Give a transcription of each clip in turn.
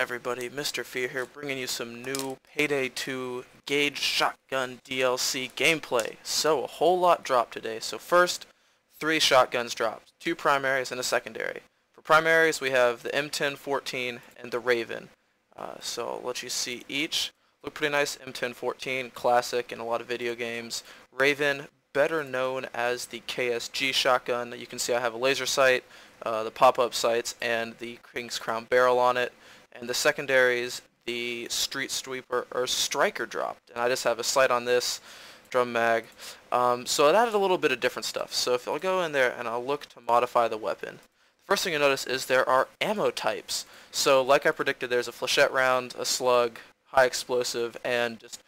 everybody? Mr. Fear here, bringing you some new Payday 2 Gage Shotgun DLC gameplay. So, a whole lot dropped today. So first, 3 shotguns dropped. 2 primaries and a secondary. For primaries, we have the M1014 and the Raven. So I'll let you see each. Look pretty nice. M1014, classic in a lot of video games. Raven, better known as the KSG shotgun. You can see I have a laser sight, the pop-up sights, and the King's Crown barrel on it. And the secondaries, the Street Sweeper or Striker dropped. And I just have a sight on this, drum mag. So it added a little bit of different stuff. So if I'll go in there and I'll look to modify the weapon. The first thing you'll notice is there are ammo types. So like I predicted, there's a flechette round, a slug, high explosive, and just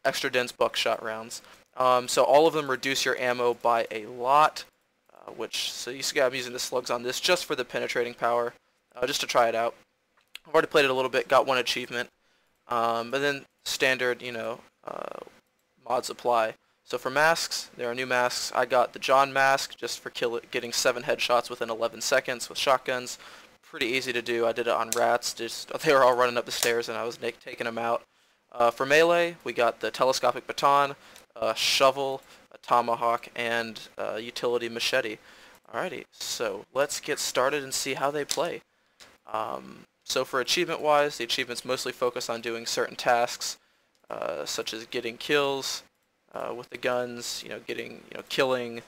extra dense buckshot rounds. So all of them reduce your ammo by a lot, so you see I'm using the slugs on this just for the penetrating power, just to try it out. I've already played it a little bit, got 1 achievement, but then standard, mods apply. So for masks, there are new masks. I got the John mask just for getting 7 headshots within 11 seconds with shotguns. Pretty easy to do. I did it on rats. They were all running up the stairs and I was taking them out. For melee, we got the telescopic baton, a shovel, a tomahawk, and a utility machete. Alrighty, so let's get started and see how they play. So for achievement-wise, the achievements mostly focus on doing certain tasks, such as getting kills with the guns, killing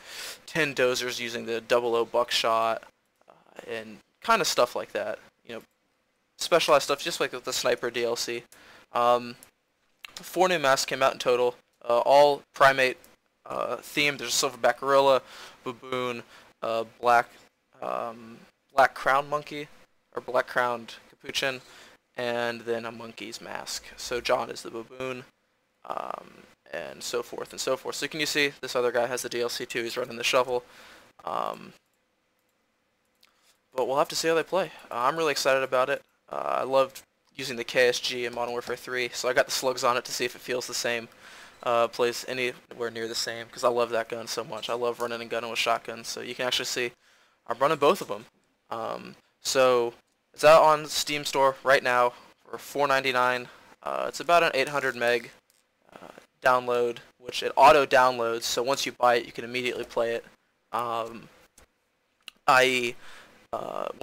10 dozers using the 00 buckshot, and kind of stuff like that. Specialized stuff, just like with the sniper DLC. 4 new masks came out in total, all primate themed. There's a silverback gorilla, baboon, black crowned monkey, or black crowned capuchin, and then a monkey's mask. So John is the baboon, and so forth and so forth. So can you see this other guy has the DLC too? He's running the shovel. But we'll have to see how they play. I'm really excited about it. I loved using the KSG in Modern Warfare 3, so I got the slugs on it to see if it feels the same. Plays anywhere near the same, because I love that gun so much. I love running and gunning with shotguns, so you can actually see I'm running both of them. So it's out on Steam store right now for $4.99. It's about an 800 meg download, which it auto downloads, so once you buy it you can immediately play it. When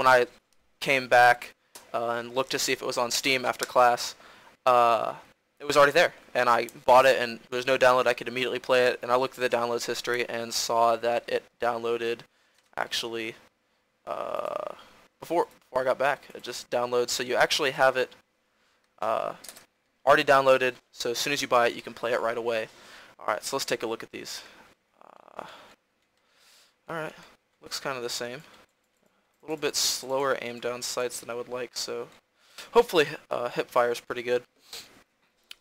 I came back and looked to see if it was on Steam after class, it was already there, and I bought it, and there's no download. I could immediately play it, and I looked at the downloads history and saw that it downloaded actually before I got back. It just downloads, so you actually have it already downloaded, so as soon as you buy it you can play it right away. Alright, so let's take a look at these. Alright, looks kind of the same. A little bit slower aim down sights than I would like, so hopefully hip fire is pretty good.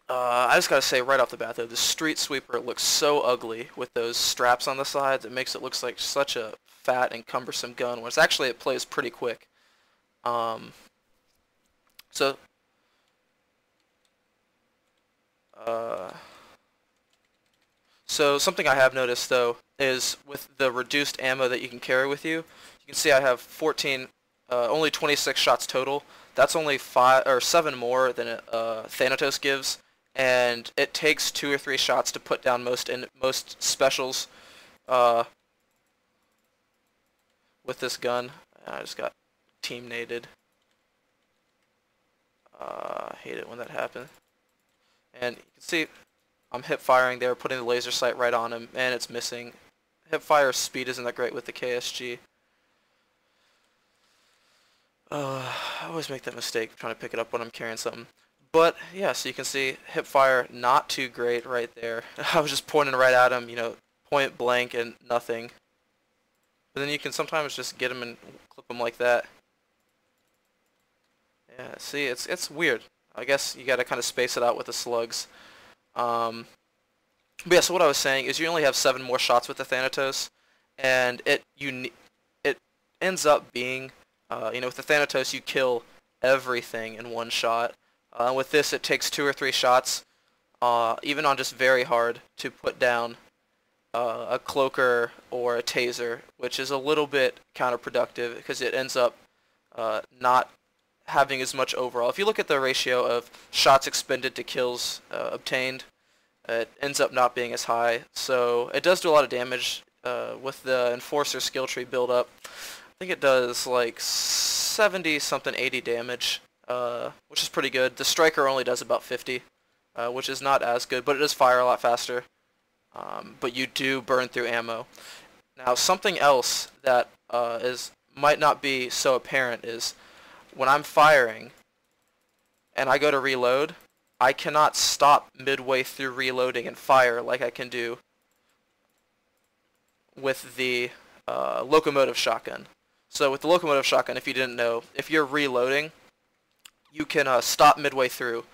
I just gotta say right off the bat though, the Street Sweeper looks so ugly with those straps on the sides. It makes it look like such a fat and cumbersome gun, whereas actually it plays pretty quick. So something I have noticed though is with the reduced ammo that you can carry with you. You can see I have only 26 shots total. That's only 5 or 7 more than Thanatos gives, and it takes 2 or 3 shots to put down most specials with this gun. I just got team-nated. I hate it when that happens. And you can see I'm hip firing there, putting the laser sight right on him, and it's missing. Hip fire speed isn't that great with the KSG. I always make that mistake trying to pick it up when I'm carrying something. But yeah, so you can see hip fire not too great right there. I was just pointing right at him, point blank and nothing. But then you can sometimes just get him and clip him like that. Yeah, see, it's weird. I guess you gotta kind of space it out with the slugs. But yeah, so what I was saying is you only have 7 more shots with the Thanatos, and it ends up being, with the Thanatos you kill everything in 1 shot. With this it takes 2 or 3 shots, even on just very hard, to put down a cloaker or a taser, which is a little bit counterproductive because it ends up not having as much overall. If you look at the ratio of shots expended to kills obtained, it ends up not being as high. So it does do a lot of damage with the Enforcer skill tree build up. I think it does like 70 something 80 damage, which is pretty good. The Striker only does about 50, which is not as good, but it does fire a lot faster. But you do burn through ammo. Now something else that might not be so apparent is when I'm firing and I go to reload, I cannot stop midway through reloading and fire like I can do with the locomotive shotgun. So with the locomotive shotgun, if you didn't know, if you're reloading, you can stop midway through.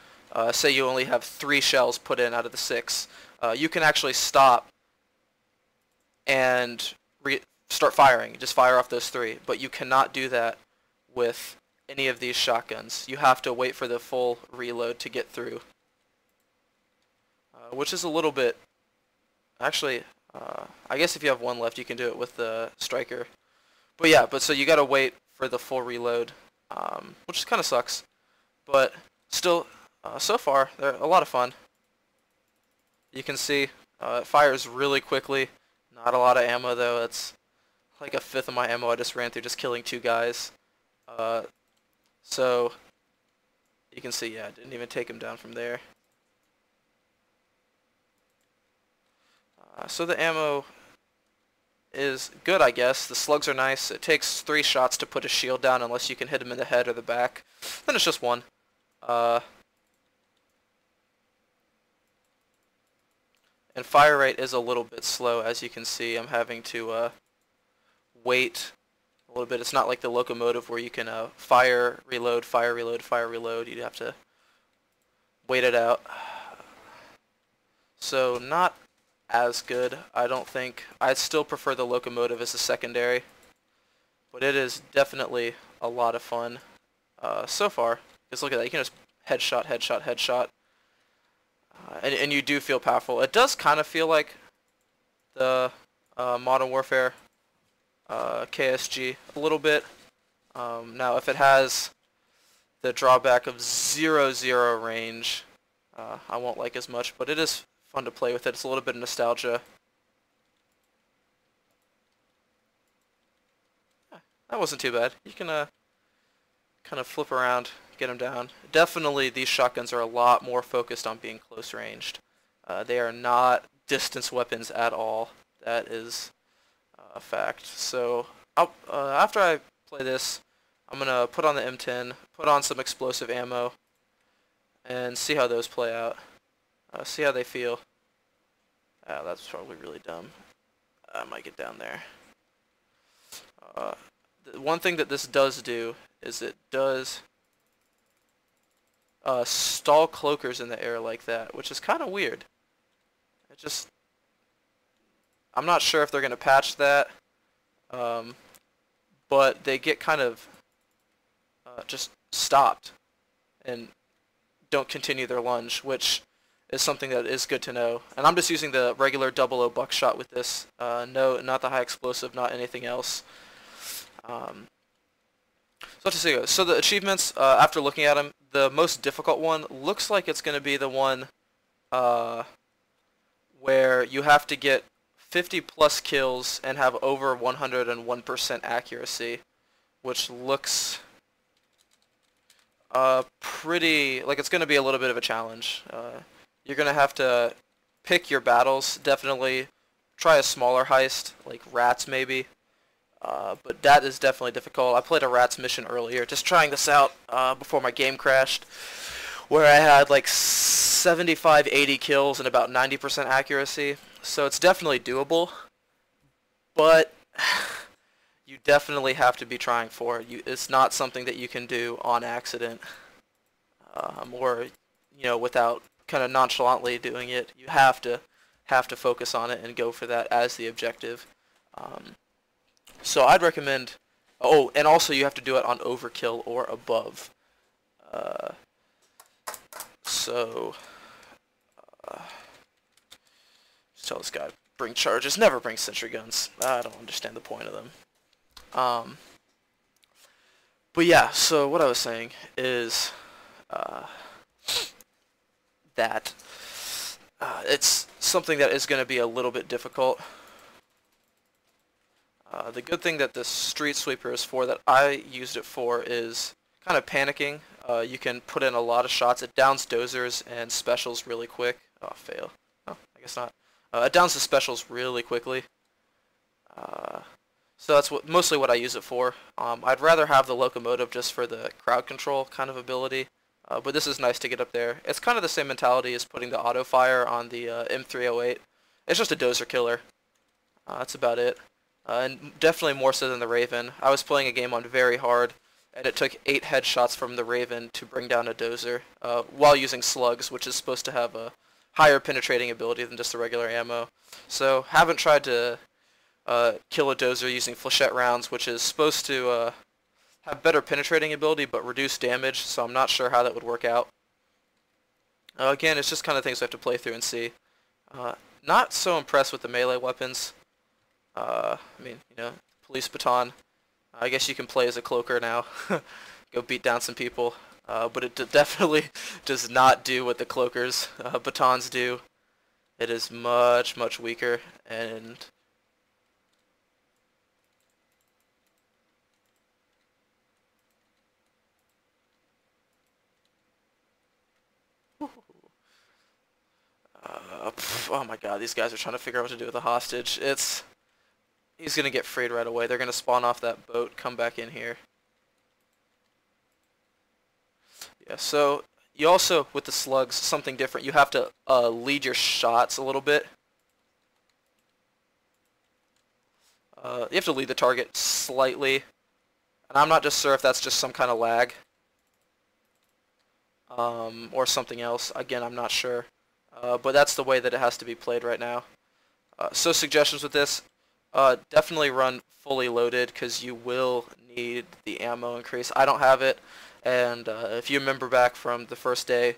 Say you only have 3 shells put in out of the 6. You can actually stop and start firing. Just fire off those 3. But you cannot do that with any of these shotguns. You have to wait for the full reload to get through. Which is a little bit... Actually, I guess if you have 1 left, you can do it with the Striker. But yeah, so you gotta wait for the full reload, which kind of sucks. But still, so far, they're a lot of fun. You can see it fires really quickly. Not a lot of ammo though. It's like 1/5 of my ammo I just ran through just killing 2 guys. So you can see, yeah, I didn't even take him down from there. So the ammo is good, I guess. The slugs are nice. It takes 3 shots to put a shield down unless you can hit him in the head or the back. Then it's just 1. And fire rate is a little bit slow, as you can see. I'm having to wait a little bit. It's not like the locomotive where you can fire, reload, fire, reload, fire, reload. You'd have to wait it out. So not as good, I don't think. I still prefer the locomotive as a secondary, but it is definitely a lot of fun so far. Because look at that, you can just headshot, headshot, headshot. And you do feel powerful. It does kind of feel like the Modern Warfare KSG a little bit. Now, if it has the drawback of 0-0 range, I won't like as much, but it is fun to play with it. It's a little bit of nostalgia. That wasn't too bad. You can kind of flip around, get them down. Definitely these shotguns are a lot more focused on being close ranged. They are not distance weapons at all. That is a fact. So after I play this, I'm going to put on the M10, put on some explosive ammo, and see how those play out. See how they feel. That's probably really dumb. I might get down there. The one thing that this does do is it does stall cloakers in the air like that, which is kind of weird. It just... I'm not sure if they're going to patch that, but they get kind of just stopped and don't continue their lunge, which is something that is good to know. And I'm just using the regular 00 buckshot with this. No, not the high explosive, not anything else. So the achievements, after looking at them, the most difficult one looks like it's going to be the one where you have to get 50 plus kills and have over 101% accuracy, which looks pretty, like it's going to be a little bit of a challenge. You're going to have to pick your battles, definitely try a smaller heist, like rats maybe. But that is definitely difficult. I played a rats mission earlier, just trying this out before my game crashed, where I had like 75, 80 kills and about 90% accuracy. So it's definitely doable, but you definitely have to be trying for it. It's not something that you can do on accident, or without kind of nonchalantly doing it. You have to focus on it and go for that as the objective. So I'd recommend... Oh, and also you have to do it on overkill or above. Just tell this guy, bring charges. Never bring sentry guns. I don't understand the point of them. But yeah, so what I was saying is uh, that it's something that is going to be a little bit difficult. The good thing that the Street Sweeper is for, that I used it for, is kind of panicking. You can put in a lot of shots. It downs dozers and specials really quick. Oh, fail. Oh, I guess not. It downs the specials really quickly. So that's mostly what I use it for. I'd rather have the locomotive just for the crowd control kind of ability. But this is nice to get up there. It's kind of the same mentality as putting the auto fire on the M308. It's just a dozer killer. That's about it. And definitely more so than the Raven. I was playing a game on very hard, and it took 8 headshots from the Raven to bring down a dozer, while using slugs, which is supposed to have a higher penetrating ability than just the regular ammo. So haven't tried to kill a dozer using flechette rounds, which is supposed to have better penetrating ability but reduce damage, so I'm not sure how that would work out. Again, it's just kind of things we have to play through and see. Not so impressed with the melee weapons. I mean, you know, police baton. I guess you can play as a cloaker now. Go beat down some people. But it definitely does not do what the cloakers batons do. It is much, much weaker, and oh my god, these guys are trying to figure out what to do with the hostage. He's gonna get freed right away. They're gonna spawn off that boat, come back in here. Yeah, so you also, with the slugs, something different. You have to lead your shots a little bit. You have to lead the target slightly. And I'm not just sure if that's just some kind of lag. Or something else. Again, I'm not sure. But that's the way that it has to be played right now. So suggestions with this, definitely run fully loaded, because you will need the ammo increase. I don't have it, and if you remember back from the first day,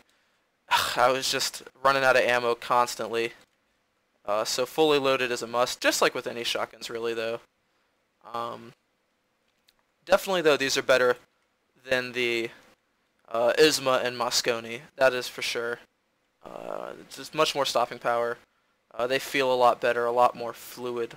I was just running out of ammo constantly. So fully loaded is a must, just like with any shotguns really though. Definitely though, these are better than the Isma and Mosconi, that is for sure. Just much more stopping power. They feel a lot better, a lot more fluid,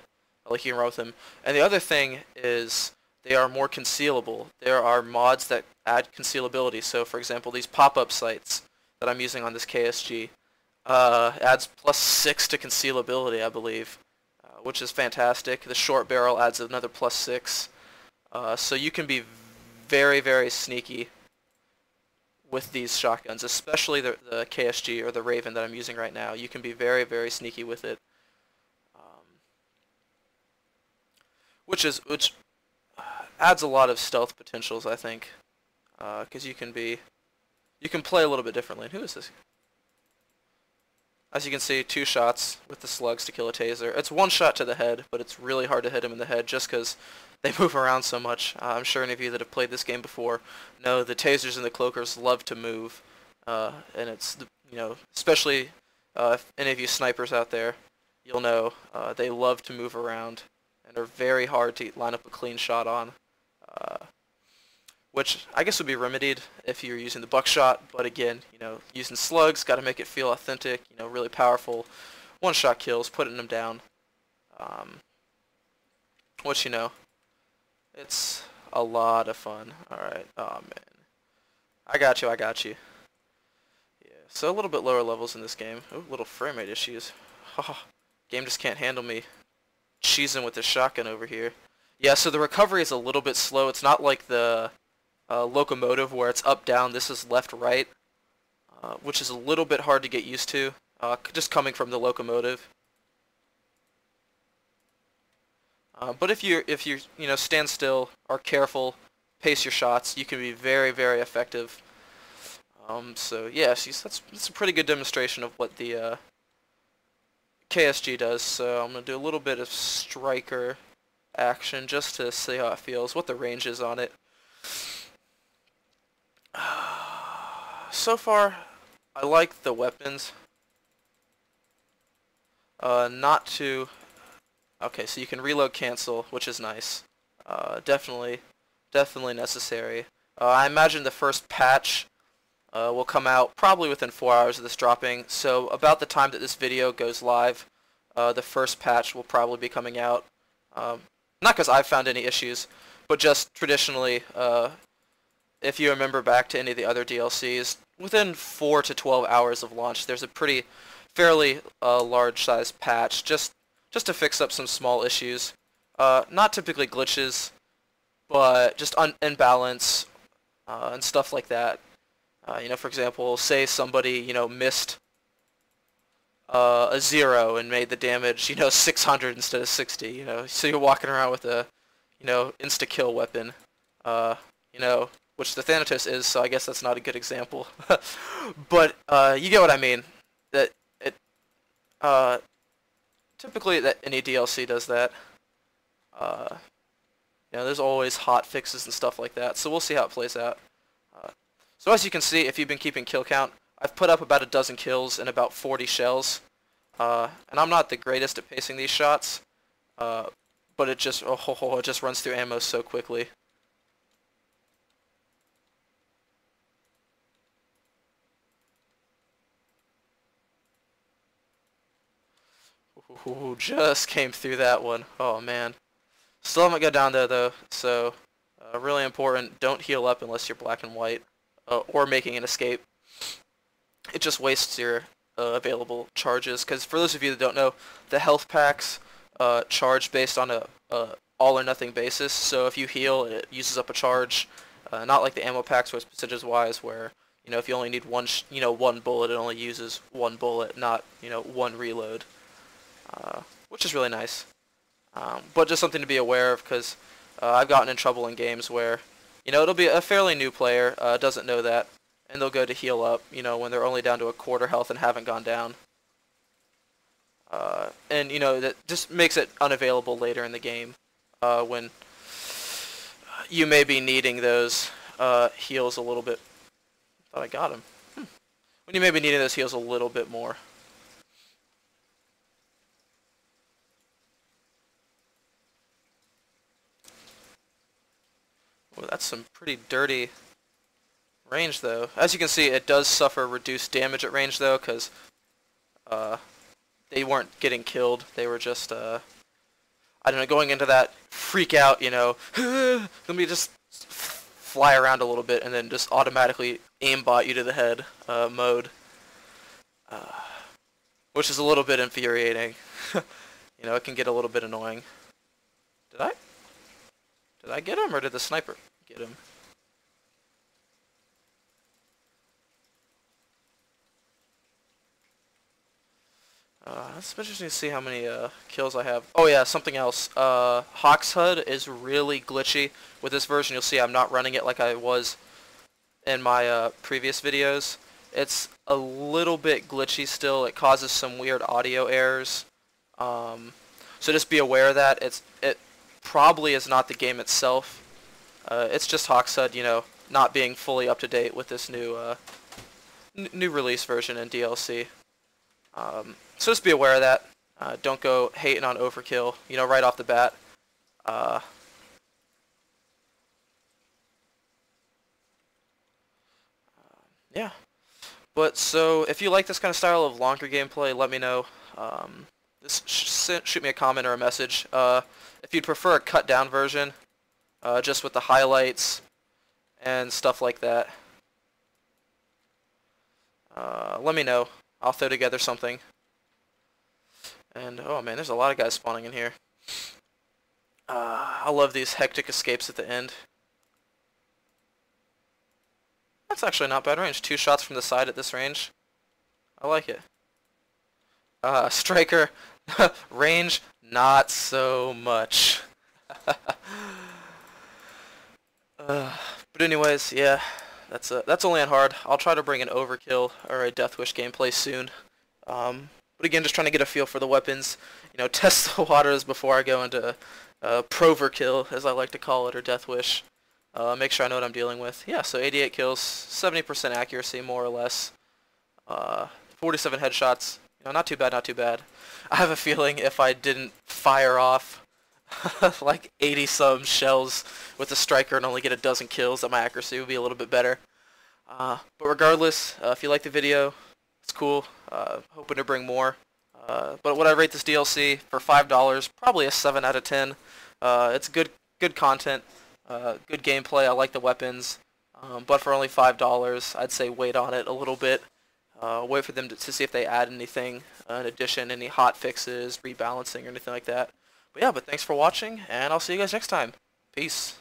like you can run with them. And the other thing is they are more concealable. There are mods that add concealability. So for example, these pop-up sights that I'm using on this KSG adds +6 to concealability, I believe, which is fantastic. The short barrel adds another +6. So you can be very, very sneaky with these shotguns, especially the KSG or the Raven that I'm using right now. You can be very, very sneaky with it, which adds a lot of stealth potentials, I think, because you can play a little bit differently. And who is this? As you can see, 2 shots with the slugs to kill a taser. It's 1 shot to the head, but it's really hard to hit him in the head just because they move around so much. I'm sure any of you that have played this game before know the tasers and the cloakers love to move, and it's, you know, especially if any of you snipers out there, you'll know they love to move around and are very hard to line up a clean shot on, which I guess would be remedied if you're using the buckshot. But again, you know, using slugs, got to make it feel authentic, you know, really powerful, 1-shot kills, putting them down, which, you know, it's a lot of fun. Alright, oh man. I got you. Yeah, so a little bit lower levels in this game. Ooh, little frame rate issues. Game just can't handle me cheesing with the shotgun over here. Yeah, so the recovery is a little bit slow. It's not like the locomotive where it's up, down. This is left, right, which is a little bit hard to get used to, just coming from the locomotive. But if you you know, stand still, are careful, pace your shots, you can be very, very effective. So yeah, that's a pretty good demonstration of what the KSG does. So I'm gonna do a little bit of striker action just to see how it feels, what the range is on it. So far, I like the weapons. Not too. Okay, so you can reload cancel, which is nice. Definitely definitely necessary. I imagine the first patch will come out probably within 4 hours of this dropping, so about the time that this video goes live, the first patch will probably be coming out. Not because I've found any issues, but just traditionally, if you remember back to any of the other DLCs, within 4 to 12 hours of launch, there's a fairly large-sized patch just to fix up some small issues. Not typically glitches, but just imbalance and stuff like that. For example, say somebody, missed a 0 and made the damage, 600 instead of 60, so you're walking around with a, insta-kill weapon, which the Thanatos is, so I guess that's not a good example. But, you get what I mean. That typically any DLC does that. There's always hot fixes and stuff like that, so we'll see how it plays out. So as you can see, if you've been keeping kill count, I've put up about a dozen kills and about 40 shells. And I'm not the greatest at pacing these shots, but it just runs through ammo so quickly. Ooh, just came through that one. Oh man. Still haven't got down there though, so really important, don't heal up unless you're black and white, or making an escape. It just wastes your available charges, because for those of you that don't know, the health packs charge based on a all or nothing basis, so if you heal, it uses up a charge, not like the ammo packs where it's percentage wise, where if you only need one bullet, it only uses one bullet, not one reload, which is really nice. But just something to be aware of, because I've gotten in trouble in games where, it'll be a fairly new player, doesn't know that, and they'll go to heal up, when they're only down to a quarter health and haven't gone down. And, that just makes it unavailable later in the game, when you may be needing those heals a little bit. Thought I got him. When you may be needing those heals a little bit more. Well, that's some pretty dirty range, though. As you can see, it does suffer reduced damage at range, though, because they weren't getting killed. They were just, I don't know, going into that freak out, let me just fly around a little bit and then just automatically aimbot you to the head mode, which is a little bit infuriating. It can get a little bit annoying. Did I get him, or did the sniper get him? It's interesting to see how many kills I have. Oh yeah, something else. Hawk's HUD is really glitchy. With this version, you'll see I'm not running it like I was in my previous videos. It's a little bit glitchy still. It causes some weird audio errors. So just be aware of that. It probably is not the game itself. It's just Hawk's HUD, not being fully up to date with this new new release version and DLC. So just be aware of that. Don't go hating on overkill, right off the bat. Yeah. But so if you like this kind of style of longer gameplay, let me know. Just shoot me a comment or a message. If you'd prefer a cut down version, just with the highlights and stuff like that, let me know. I'll throw together something. And oh man, there's a lot of guys spawning in here. I love these hectic escapes at the end. That's actually not bad range. 2 shots from the side at this range. I like it. Striker, range, not so much. But anyways, yeah, that's only on hard. I'll try to bring an overkill or a Deathwish gameplay soon. But again, just trying to get a feel for the weapons, test the waters before I go into Proverkill, as I like to call it, or Deathwish. Make sure I know what I'm dealing with. Yeah, so 88 kills, 70% accuracy, more or less. 47 headshots. Not too bad, not too bad. I have a feeling if I didn't fire off like 80 some shells with a striker and only get a dozen kills, that my accuracy would be a little bit better. But regardless, if you like the video, it's cool. Hoping to bring more. But what I rate this DLC for $5, probably a 7 out of 10. It's good content, good gameplay. I like the weapons, but for only $5, I'd say wait on it a little bit. Wait for them to see if they add anything in addition, any hot fixes, rebalancing, or anything like that. But yeah, thanks for watching, and I'll see you guys next time. Peace.